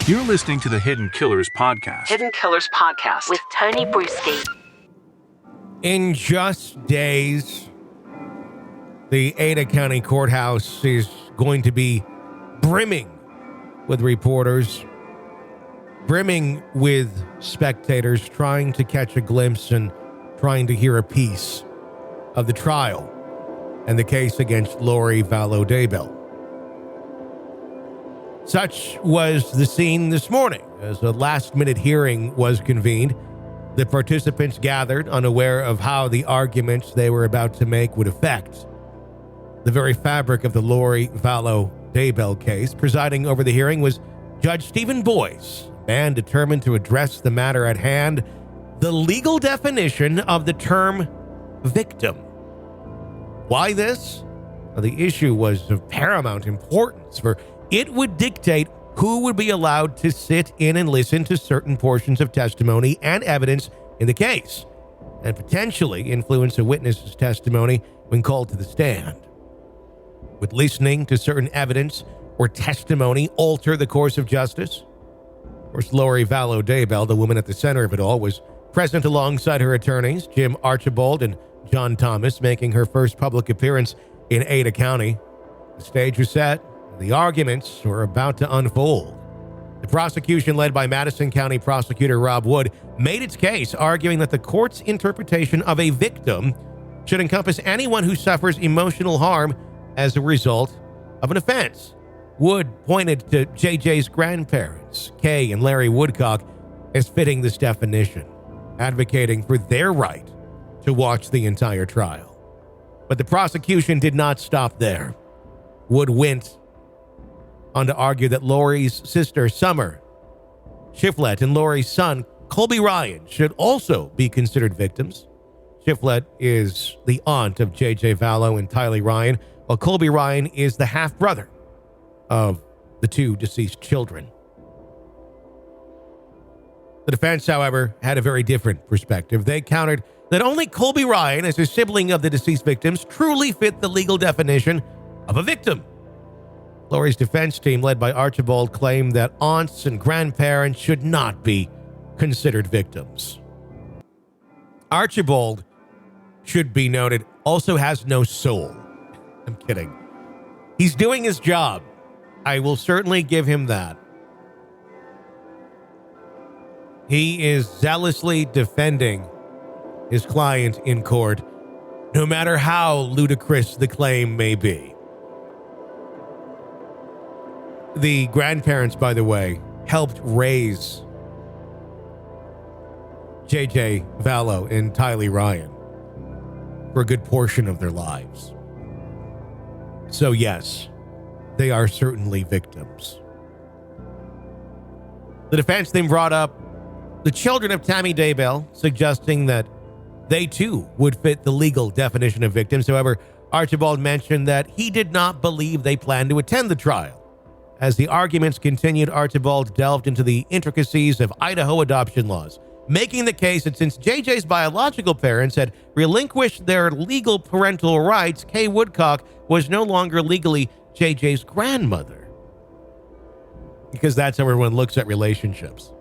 You're listening to the Hidden Killers Podcast. Hidden Killers Podcast with Tony Bruschi. In just days, the Ada County Courthouse is going to be brimming with reporters, brimming with spectators trying to catch a glimpse and trying to hear a piece of the trial and the case against Lori Vallow Daybell. Such was the scene this morning as a last-minute hearing was convened. The participants gathered, unaware of how the arguments they were about to make would affect the very fabric of the Lori Vallow Daybell case. Presiding over the hearing was Judge Stephen Boyce, a man determined to address the matter at hand, the legal definition of the term victim. Why this? Well, the issue was of paramount importance, for it would dictate who would be allowed to sit in and listen to certain portions of testimony and evidence in the case, and potentially influence a witness's testimony when called to the stand. Would listening to certain evidence or testimony alter the course of justice? Of course, Lori Vallow Daybell, the woman at the center of it all, was present alongside her attorneys, Jim Archibald and John Thomas, making her first public appearance in Ada County. The stage was set. The arguments were about to unfold. The prosecution, led by Madison County Prosecutor Rob Wood, made its case, arguing that the court's interpretation of a victim should encompass anyone who suffers emotional harm as a result of an offense. Wood pointed to JJ's grandparents, Kay and Larry Woodcock, as fitting this definition, advocating for their right to watch the entire trial. But the prosecution did not stop there. Wood went on to argue that Lori's sister, Summer Shiflett, and Lori's son, Colby Ryan, should also be considered victims. Shiflett is the aunt of J.J. Vallow and Tylee Ryan, while Colby Ryan is the half-brother of the two deceased children. The defense, however, had a very different perspective. They countered that only Colby Ryan, as a sibling of the deceased victims, truly fit the legal definition of a victim. Lori's defense team, led by Archibald, claimed that aunts and grandparents should not be considered victims. Archibald, should be noted, also has no soul. I'm kidding. He's doing his job. I will certainly give him that. He is zealously defending his client in court, no matter how ludicrous the claim may be. The grandparents, by the way, helped raise J.J. Vallow and Tylee Ryan for a good portion of their lives. So yes, they are certainly victims. The defense then brought up the children of Tammy Daybell, suggesting that they too would fit the legal definition of victims. However, Archibald mentioned that he did not believe they planned to attend the trial. As the arguments continued, Archibald delved into the intricacies of Idaho adoption laws, making the case that since JJ's biological parents had relinquished their legal parental rights, Kay Woodcock was no longer legally JJ's grandmother. Because that's how everyone looks at relationships.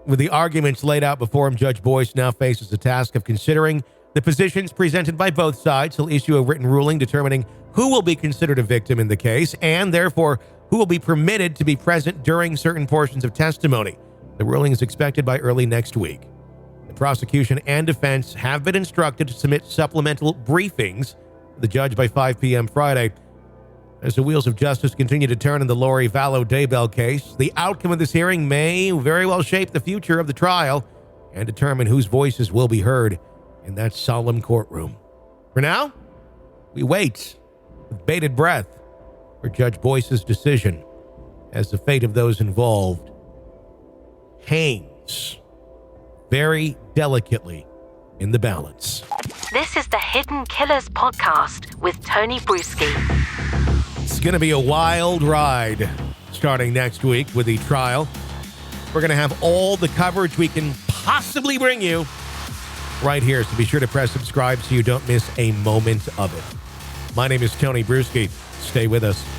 With the arguments laid out before him, Judge Boyce now faces the task of considering the positions presented by both sides. He'll issue a written ruling determining who will be considered a victim in the case, and therefore who will be permitted to be present during certain portions of testimony. The ruling is expected by early next week. The prosecution and defense have been instructed to submit supplemental briefings to the judge by 5 p.m. Friday. As the wheels of justice continue to turn in the Lori Vallow Daybell case, the outcome of this hearing may very well shape the future of the trial and determine whose voices will be heard in that solemn courtroom. For now, we wait with bated breath for Judge Boyce's decision as the fate of those involved hangs very delicately in the balance. This is the Hidden Killers Podcast with Tony Bruschi. It's going to be a wild ride starting next week with the trial. We're going to have all the coverage we can possibly bring you right here, so be sure to press subscribe so you don't miss a moment of it. My name is Tony Bruschi. Stay with us.